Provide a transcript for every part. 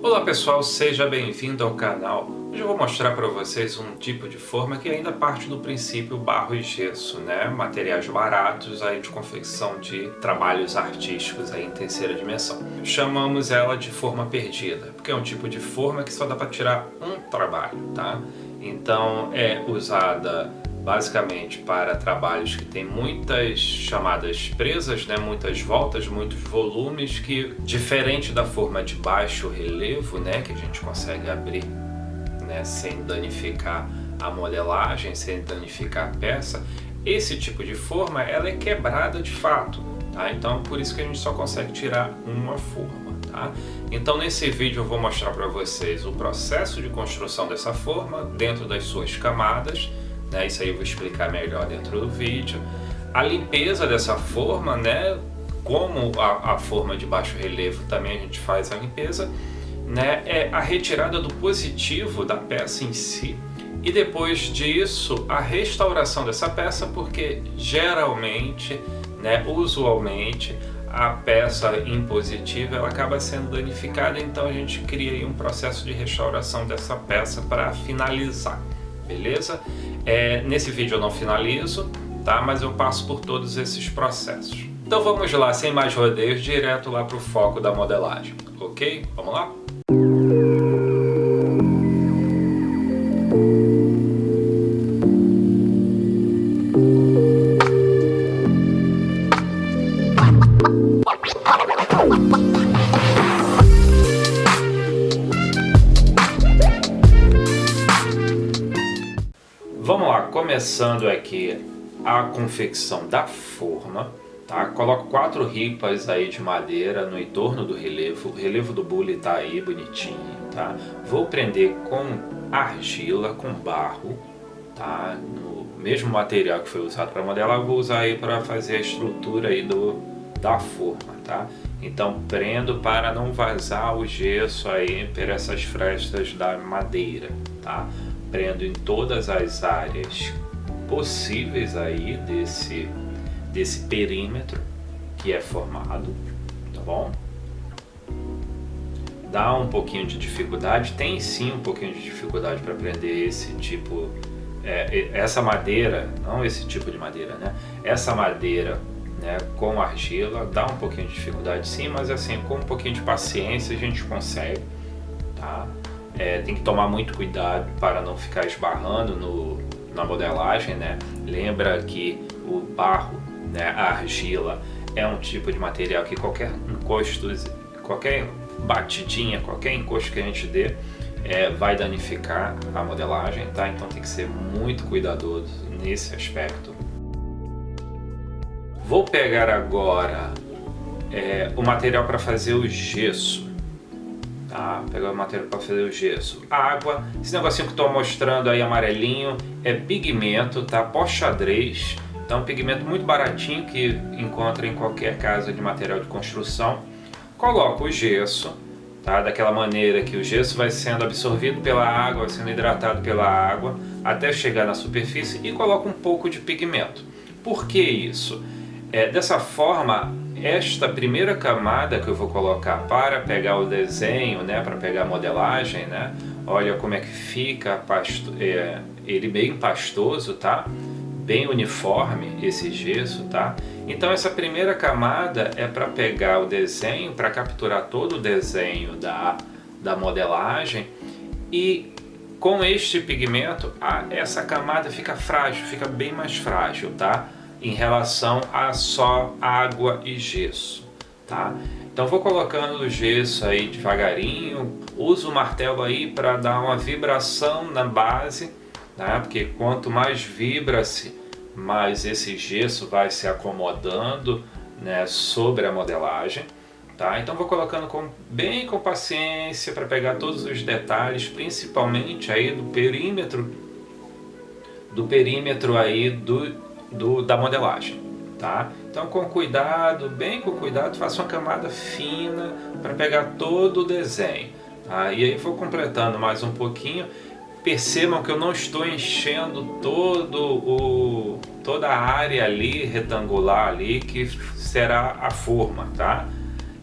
Olá pessoal, seja bem-vindo ao canal. Hoje eu vou mostrar para vocês um tipo de forma que ainda parte do princípio barro e gesso, né? Materiais baratos aí de confecção de trabalhos artísticos aí em terceira dimensão. Chamamos ela de forma perdida, porque é um tipo de forma que só dá para tirar um trabalho, tá? Então é usada basicamente para trabalhos que tem muitas chamadas presas, né? Muitas voltas, muitos volumes, que diferente da forma de baixo relevo, né? Que a gente consegue abrir, né? Sem danificar a modelagem, sem danificar a peça, esse tipo de forma ela é quebrada de fato, tá? Então por isso que a gente só consegue tirar uma forma, tá? Então nesse vídeo eu vou mostrar para vocês o processo de construção dessa forma dentro das suas camadas, né? Isso aí eu vou explicar melhor dentro do vídeo. A limpeza dessa forma, né? Como a forma de baixo relevo também a gente faz a limpeza, né? É a retirada do positivo da peça em si e depois disso a restauração dessa peça, porque geralmente, né? Usualmente a peça em positivo ela acaba sendo danificada, então a gente cria aí um processo de restauração dessa peça para finalizar, beleza? Nesse vídeo eu não finalizo, tá? Mas eu passo por todos esses processos. Então vamos lá, sem mais rodeios, direto lá para o foco da modelagem, ok? Vamos lá? Vamos lá, começando aqui a confecção da forma, tá? Coloco 4 ripas aí de madeira no entorno do relevo. O relevo do bule tá aí bonitinho, tá? Vou prender com argila, com barro, tá? No mesmo material que foi usado para modelar, eu vou usar aí para fazer a estrutura aí da forma, tá? Então prendo para não vazar o gesso aí por essas frestas da madeira, tá? Prendo em todas as áreas possíveis aí desse perímetro que é formado, tá bom? Dá um pouquinho de dificuldade, tem sim um pouquinho de dificuldade para prender esse tipo, essa madeira, não esse tipo de madeira, né? Essa madeira, né, com argila, dá um pouquinho de dificuldade sim, mas assim, com um pouquinho de paciência a gente consegue, tá? Tem que tomar muito cuidado para não ficar esbarrando na modelagem, né? Lembra que o barro, né, a argila, é um tipo de material que qualquer encosto, qualquer batidinha, qualquer encosto que a gente dê vai danificar a modelagem, tá? Então tem que ser muito cuidadoso nesse aspecto. Vou pegar agora o material para fazer o gesso. Tá, pegar o material para fazer o gesso. Água, esse negocinho que estou mostrando aí amarelinho é pigmento, tá? Pó xadrez, então um pigmento muito baratinho que encontra em qualquer casa de material de construção. Coloco o gesso, tá? Daquela maneira que o gesso vai sendo absorvido pela água, vai sendo hidratado pela água até chegar na superfície, e coloco um pouco de pigmento. Por que isso? Dessa forma, esta primeira camada que eu vou colocar para pegar o desenho, né, para pegar a modelagem, né, olha como é que fica ele bem pastoso, tá? Bem uniforme esse gesso, tá? Então essa primeira camada é para pegar o desenho, para capturar todo o desenho da modelagem, e com este pigmento essa camada fica frágil, fica bem mais frágil, tá? Em relação a só água e gesso, tá? Então vou colocando o gesso aí devagarinho, uso o martelo aí para dar uma vibração na base, tá? Porque quanto mais vibra-se, mais esse gesso vai se acomodando, né, sobre a modelagem, tá? Então vou colocando bem com paciência para pegar todos os detalhes, principalmente aí do perímetro aí da modelagem, tá? Então com cuidado, bem com cuidado, faça uma camada fina para pegar todo o desenho, tá? E aí vou completando mais um pouquinho. Percebam que eu não estou enchendo toda a área ali retangular ali que será a forma, tá?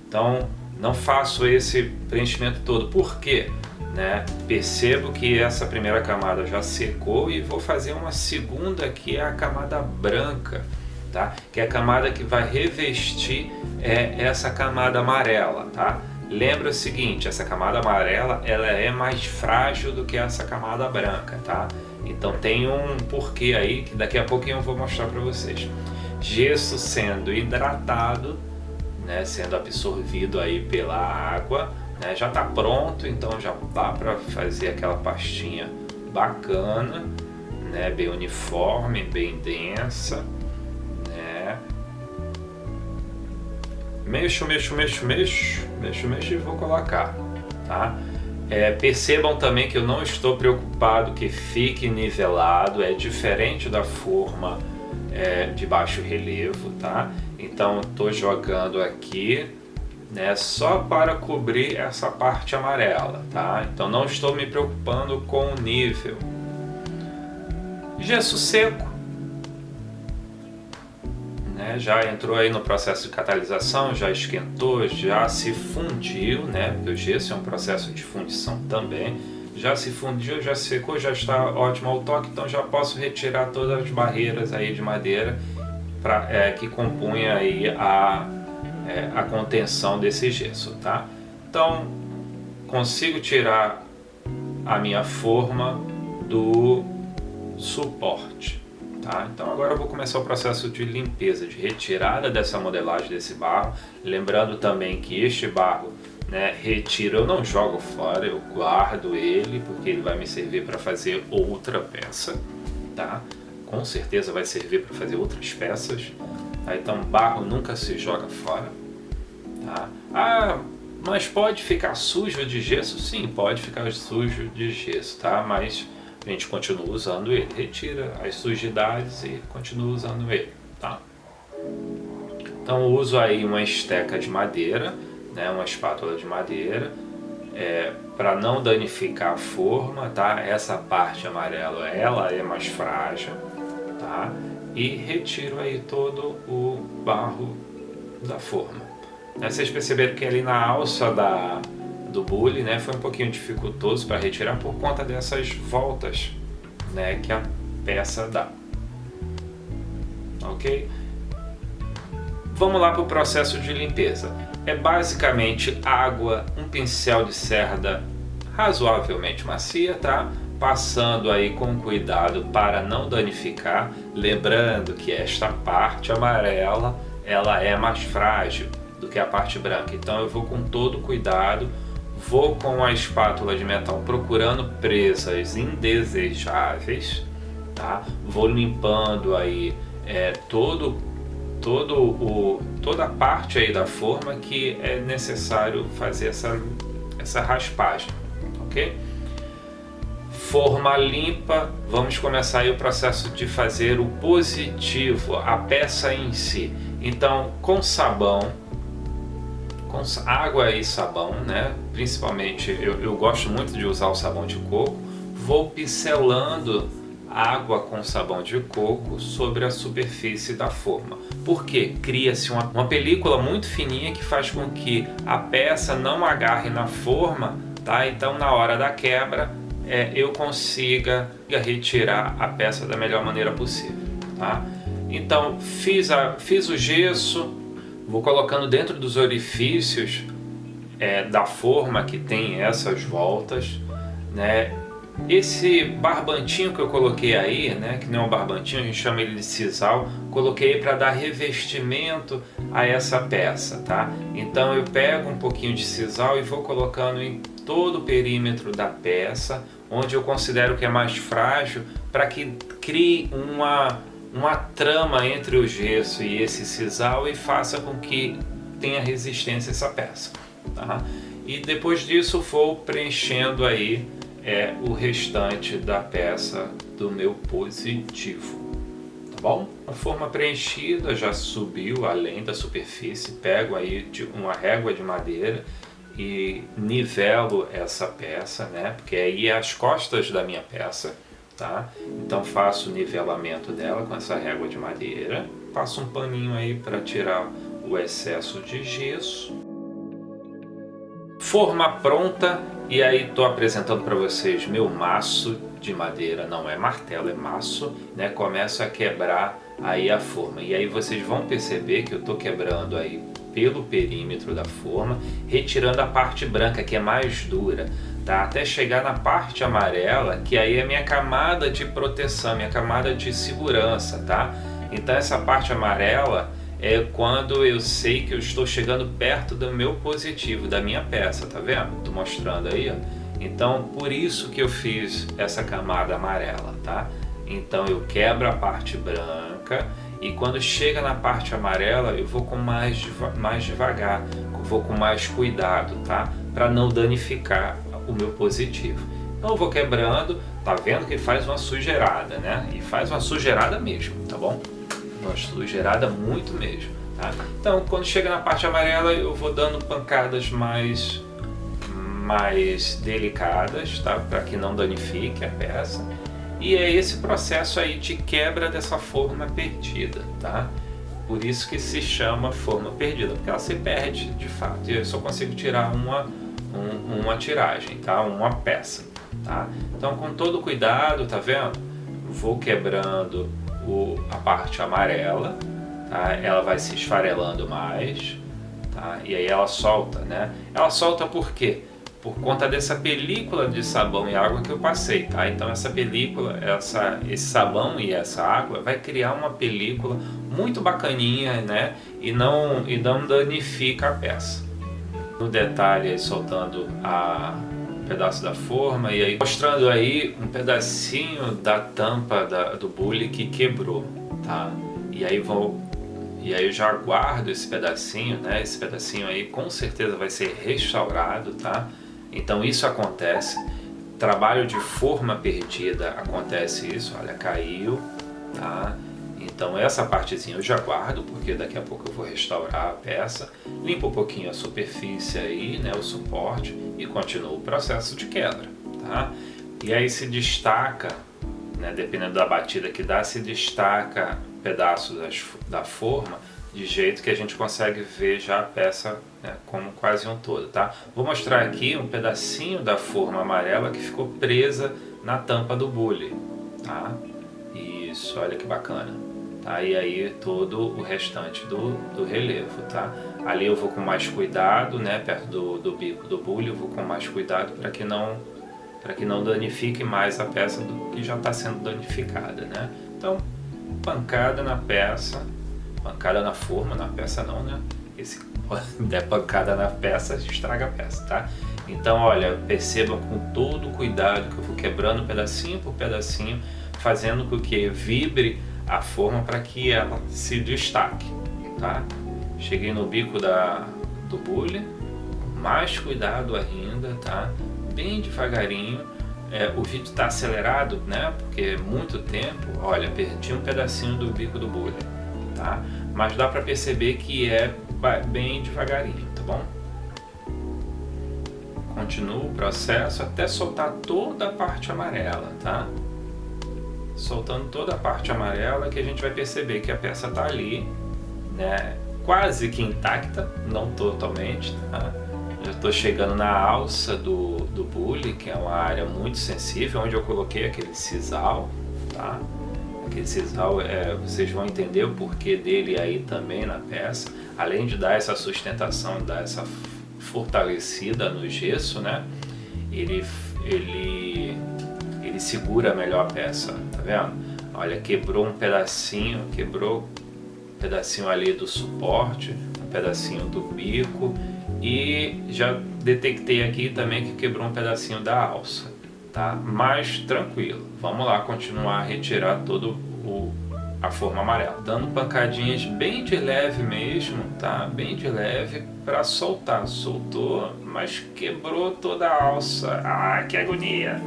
Então não faço esse preenchimento todo. Por quê? Né? Percebo que essa primeira camada já secou e vou fazer uma segunda, que é a camada branca, tá? Que é a camada que vai revestir essa camada amarela, tá? Lembra o seguinte, essa camada amarela ela é mais frágil do que essa camada branca, tá? Então tem um porquê aí que daqui a pouquinho eu vou mostrar para vocês. Gesso sendo hidratado, né, sendo absorvido aí pela água, né, já está pronto, então já dá para fazer aquela pastinha bacana, né, bem uniforme, bem densa, né. Mexo e vou colocar, tá? Percebam também que eu não estou preocupado que fique nivelado, é diferente da forma de baixo relevo, tá? Então estou jogando aqui, né, só para cobrir essa parte amarela, tá? Então não estou me preocupando com o nível. Gesso seco, né, já entrou aí no processo de catalisação, já esquentou, já se fundiu, né? Porque o gesso é um processo de fundição também. Já se fundiu, já secou, já está ótimo ao toque, então já posso retirar todas as barreiras aí de madeira que compunha aí a contenção desse gesso, tá? Então consigo tirar a minha forma do suporte, tá? Então agora eu vou começar o processo de limpeza, de retirada dessa modelagem desse barro, lembrando também que este barro, né, retiro, eu não jogo fora, eu guardo ele porque ele vai me servir para fazer outra peça, tá? Com certeza vai servir para fazer outras peças, tá? Então barro nunca se joga fora, tá? Ah, mas pode ficar sujo de gesso? Sim, pode ficar sujo de gesso, tá? Mas a gente continua usando ele, retira as sujidades e continua usando ele, tá? Então eu uso aí uma esteca de madeira, né, uma espátula de madeira, para não danificar a forma, tá? Essa parte amarela ela é mais frágil, tá? E retiro aí todo o barro da forma. Vocês perceberam que ali na alça do bule, né, foi um pouquinho dificultoso para retirar por conta dessas voltas, né, que a peça dá. Ok? Vamos lá para o processo de limpeza. É basicamente água, um pincel de cerda razoavelmente macia, tá? Passando aí com cuidado para não danificar, lembrando que esta parte amarela ela é mais frágil do que a parte branca, então eu vou com todo cuidado, vou com a espátula de metal procurando presas indesejáveis, tá? Vou limpando aí toda a parte aí da forma que é necessário fazer essa raspagem, ok? Forma limpa, vamos começar aí o processo de fazer o positivo, a peça em si. Então, com sabão, com água e sabão, né? Principalmente eu gosto muito de usar o sabão de coco, vou pincelando água com sabão de coco sobre a superfície da forma. Porque cria-se uma película muito fininha que faz com que a peça não agarre na forma, tá? Então na hora da quebra eu consiga retirar a peça da melhor maneira possível, tá? Então fiz o gesso, vou colocando dentro dos orifícios da forma que tem essas voltas, né? Esse barbantinho que eu coloquei aí, né, que não é um barbantinho, a gente chama ele de sisal, coloquei para dar revestimento a essa peça, tá? Então eu pego um pouquinho de sisal e vou colocando em todo o perímetro da peça, onde eu considero que é mais frágil, para que crie uma trama entre o gesso e esse sisal e faça com que tenha resistência essa peça, tá? E depois disso vou preenchendo aí o restante da peça do meu positivo, tá bom? A forma preenchida já subiu além da superfície, pego aí uma régua de madeira e nivelo essa peça, né? Porque aí é as costas da minha peça, tá? Então faço o nivelamento dela com essa régua de madeira, passo um paninho aí para tirar o excesso de gesso. Forma pronta, e aí estou apresentando para vocês meu maço de madeira, não é martelo, é maço, né? Começo a quebrar aí a forma, e aí vocês vão perceber que eu estou quebrando aí pelo perímetro da forma, retirando a parte branca que é mais dura, tá? Até chegar na parte amarela, que aí é minha camada de proteção, minha camada de segurança, tá? Então essa parte amarela é quando eu sei que eu estou chegando perto do meu positivo, da minha peça, tá vendo? Tô mostrando aí, ó. Então por isso que eu fiz essa camada amarela, tá? Então eu quebro a parte branca e quando chega na parte amarela eu vou com mais devagar, vou com mais cuidado, tá? Para não danificar o meu positivo. Então eu vou quebrando, tá vendo que faz uma sujeirada, né? E faz uma sujeirada mesmo, tá bom? Uma sujeirada muito mesmo, tá? Então quando chega na parte amarela eu vou dando pancadas mais delicadas, tá? Para que não danifique a peça. E é esse processo aí de quebra dessa forma perdida, tá? Por isso que se chama forma perdida, porque ela se perde de fato. E eu só consigo tirar uma tiragem, tá? Uma peça, tá? Então com todo cuidado, tá vendo? Vou quebrando a parte amarela, tá? Ela vai se esfarelando mais, tá? E aí ela solta, né? Ela solta por quê? Por conta dessa película de sabão e água que eu passei, tá? Então essa película, esse sabão e essa água vai criar uma película muito bacaninha, né? E não danifica a peça. No detalhe aí, soltando um pedaço da forma e aí mostrando aí um pedacinho da tampa do bule que quebrou, tá? E aí eu já guardo esse pedacinho, né? Esse pedacinho aí com certeza vai ser restaurado, tá? Então isso acontece, trabalho de forma perdida acontece isso, olha, caiu, tá? Então essa partezinha eu já guardo, porque daqui a pouco eu vou restaurar a peça, limpo um pouquinho a superfície aí, né, o suporte, e continuo o processo de quebra, tá? E aí se destaca, né, dependendo da batida que dá, se destaca pedaços da forma, de jeito que a gente consegue ver já a peça, né, como quase um todo, tá? Vou mostrar aqui um pedacinho da forma amarela que ficou presa na tampa do bule, tá? Isso, olha que bacana, tá? E aí todo o restante do relevo, tá? Ali eu vou com mais cuidado, né, perto do bico do bule, eu vou com mais cuidado para que não danifique mais a peça do que já está sendo danificada, né? Então, pancada na peça, pancada na forma, na peça não, né? Se der pancada na peça, estraga a peça, tá? Então, olha, perceba com todo o cuidado que eu vou quebrando pedacinho por pedacinho, fazendo com que vibre a forma para que ela se destaque, tá? Cheguei no bico do bule, mais cuidado ainda, tá? Bem devagarinho. O vídeo está acelerado, né? Porque é muito tempo. Olha, perdi um pedacinho do bico do bule, tá? Mas dá para perceber que é bem devagarinho, tá bom? Continuo o processo até soltar toda a parte amarela, tá? Soltando toda a parte amarela que a gente vai perceber que a peça tá ali, né? Quase que intacta, não totalmente, tá? Já estou chegando na alça do bule, que é uma área muito sensível, onde eu coloquei aquele sisal, tá? Aquele sisal, vocês vão entender o porquê dele aí também na peça, além de dar essa sustentação, dar essa fortalecida no gesso, né? Ele segura melhor a peça, tá vendo? Olha, quebrou um pedacinho ali do suporte, um pedacinho do bico, e já detectei aqui também que quebrou um pedacinho da alça, tá? Mas tranquilo, vamos lá continuar a retirar todo a forma amarela, dando pancadinhas bem de leve mesmo, tá? Bem de leve para soltar. Soltou, mas quebrou toda a alça. Ah, que agonia!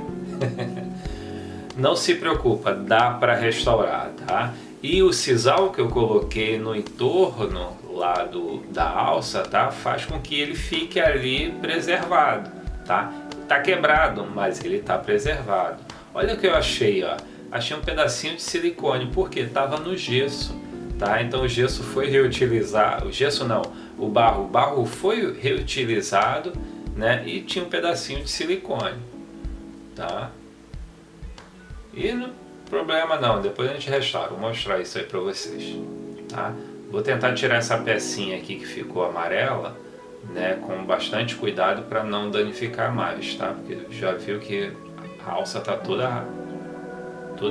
Não se preocupa, dá para restaurar, tá? E o sisal que eu coloquei no entorno lá da alça, tá? Faz com que ele fique ali preservado, tá? Tá quebrado, mas ele tá preservado. Olha o que eu achei, ó. Achei um pedacinho de silicone, porque tava no gesso, tá? Então o gesso foi reutilizado, o gesso não, o barro foi reutilizado, né? E tinha um pedacinho de silicone, tá? E não problema não, depois a gente restaura, vou mostrar isso aí para vocês, tá? Vou tentar tirar essa pecinha aqui que ficou amarela, né, com bastante cuidado para não danificar mais, tá? Porque já viu que a alça tá toda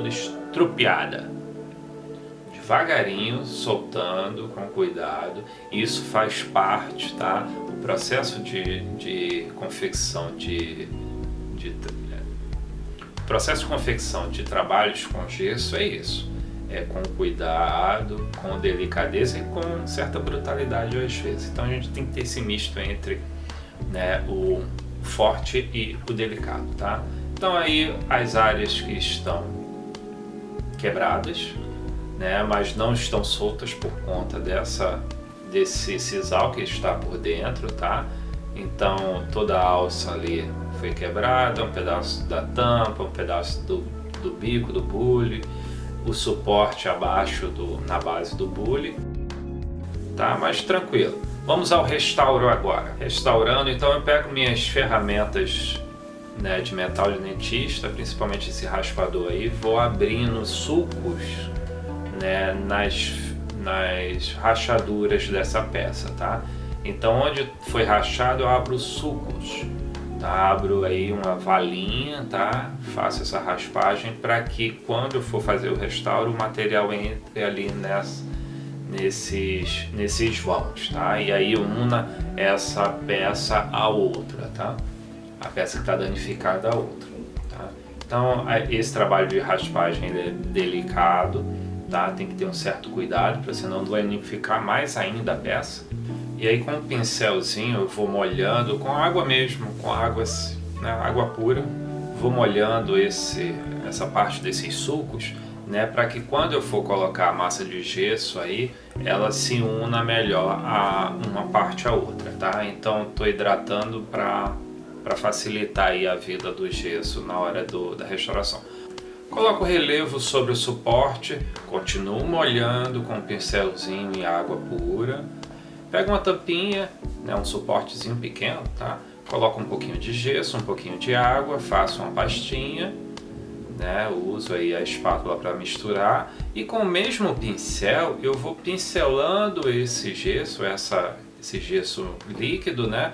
estrupiada. Devagarinho, soltando, com cuidado. Isso faz parte, tá? O processo de confecção processo de confecção de trabalhos com gesso é isso. É com cuidado, com delicadeza e com certa brutalidade às vezes. Então a gente tem que ter esse misto entre, né, o forte e o delicado, tá? Então aí as áreas que estão quebradas, né, mas não estão soltas por conta desse sisal que está por dentro, tá? Então toda a alça ali foi quebrada, um pedaço da tampa, um pedaço do bico do bule, o suporte abaixo na base do bule, tá? Mas tranquilo. Vamos ao restauro agora. Restaurando, então eu pego minhas ferramentas, né, de metal de dentista, principalmente esse raspador aí, vou abrindo sulcos, né, nas rachaduras dessa peça, tá? Então onde foi rachado eu abro sulcos, tá? Abro aí uma valinha, tá? Faço essa raspagem para que quando eu for fazer o restauro o material entre ali nesses vãos, tá? E aí una essa peça à outra, tá? A peça que está danificada à outra, tá? Então esse trabalho de raspagem é delicado, tá? Tem que ter um certo cuidado para você não danificar mais ainda a peça. E aí com um pincelzinho eu vou molhando com água mesmo, com água, né, água pura, vou molhando essa parte desses sulcos, né, para que quando eu for colocar a massa de gesso aí, ela se una melhor uma parte à outra, tá? Então estou hidratando para facilitar aí a vida do gesso na hora da restauração. Coloco o relevo sobre o suporte, continuo molhando com um pincelzinho em água pura. Pego uma tampinha, né, um suportezinho pequeno, tá? Coloco um pouquinho de gesso, um pouquinho de água, faço uma pastinha, né? Uso aí a espátula para misturar e com o mesmo pincel eu vou pincelando esse gesso, esse gesso líquido, né,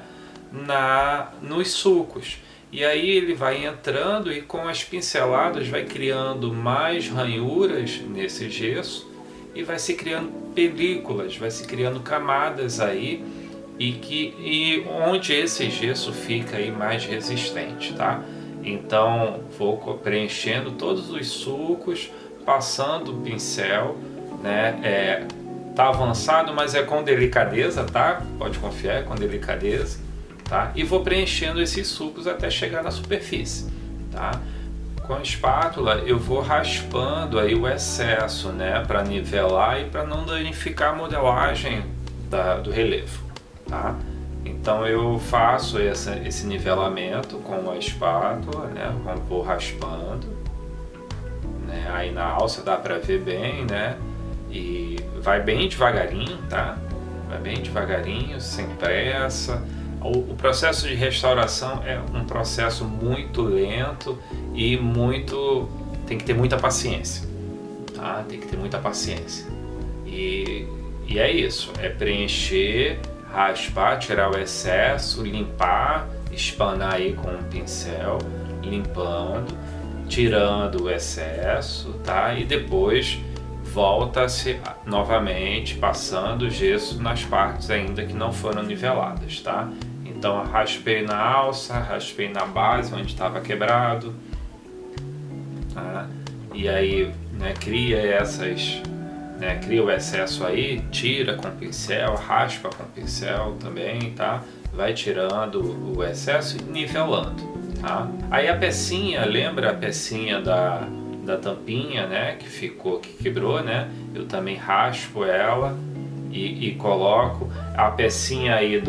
nos sulcos. E aí ele vai entrando e com as pinceladas vai criando mais ranhuras nesse gesso e vai se criando películas, vai se criando camadas aí e onde esse gesso fica aí mais resistente, tá? Então vou preenchendo todos os sulcos, passando o pincel, né? Tá avançado, mas é com delicadeza, tá? Pode confiar, é com delicadeza, tá? E vou preenchendo esses sulcos até chegar na superfície, tá? Com a espátula eu vou raspando aí o excesso, né, para nivelar e para não danificar a modelagem do relevo, tá? Então eu faço esse nivelamento com a espátula, né, vou raspando, né, aí na alça dá para ver bem, né, e vai bem devagarinho, tá? Vai bem devagarinho, sem pressa. O processo de restauração é um processo muito lento e tem que ter muita paciência, tá? Tem que ter muita paciência. E é isso, é preencher, raspar, tirar o excesso, limpar, espanar aí com um pincel, limpando, tirando o excesso, tá? E depois volta-se novamente passando o gesso nas partes ainda que não foram niveladas, tá? Então raspei na alça, raspei na base onde estava quebrado, tá? E aí, né, cria o excesso aí, tira com o pincel, raspa com o pincel também, tá? Vai tirando o excesso e nivelando, tá? Aí a pecinha, lembra a pecinha da tampinha, né, que quebrou, né? Eu também raspo ela e coloco a pecinha aí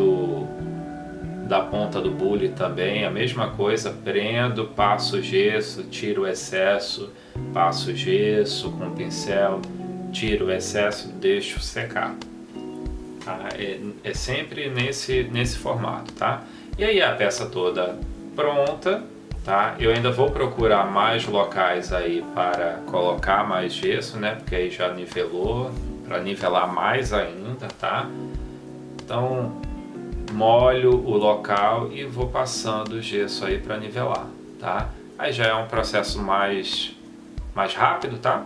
da ponta do bule também, a mesma coisa, prendo, passo o gesso, tiro o excesso, passo o gesso com o pincel, tiro o excesso, deixo secar. Tá? É sempre nesse formato, tá? E aí a peça toda pronta, tá? Eu ainda vou procurar mais locais aí para colocar mais gesso, né? Porque aí já nivelou, para nivelar mais ainda, tá? Então molho o local e vou passando o gesso aí para nivelar, tá? Aí já é um processo mais rápido, tá?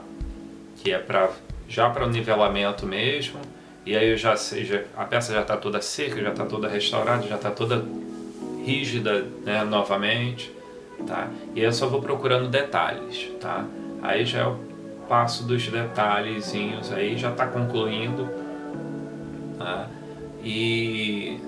Que é já para o nivelamento mesmo. E aí eu já sei, a peça já está toda seca, já está toda restaurada, já está toda rígida, né, novamente, tá? E aí eu só vou procurando detalhes, tá? Aí já é o passo dos detalhezinhos, aí já está concluindo, tá? E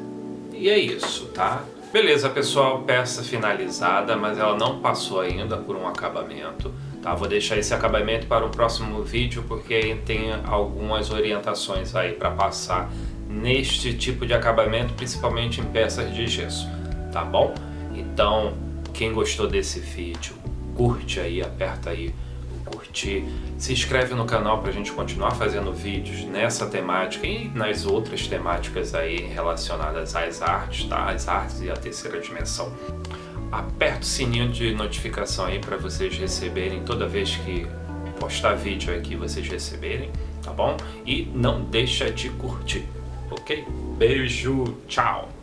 é isso, tá? Beleza, pessoal, peça finalizada, mas ela não passou ainda por um acabamento, tá? Vou deixar esse acabamento para um próximo vídeo, porque aí tem algumas orientações aí para passar neste tipo de acabamento, principalmente em peças de gesso, tá bom? Então, quem gostou desse vídeo, curte aí, aperta aí o curtir, se inscreve no canal para a gente continuar fazendo vídeos nessa temática e nas outras temáticas aí relacionadas às artes, tá? As artes e a terceira dimensão. Aperta o sininho de notificação aí para vocês receberem toda vez que postar vídeo aqui, vocês receberem, tá bom? E não deixa de curtir, ok? Beijo, tchau!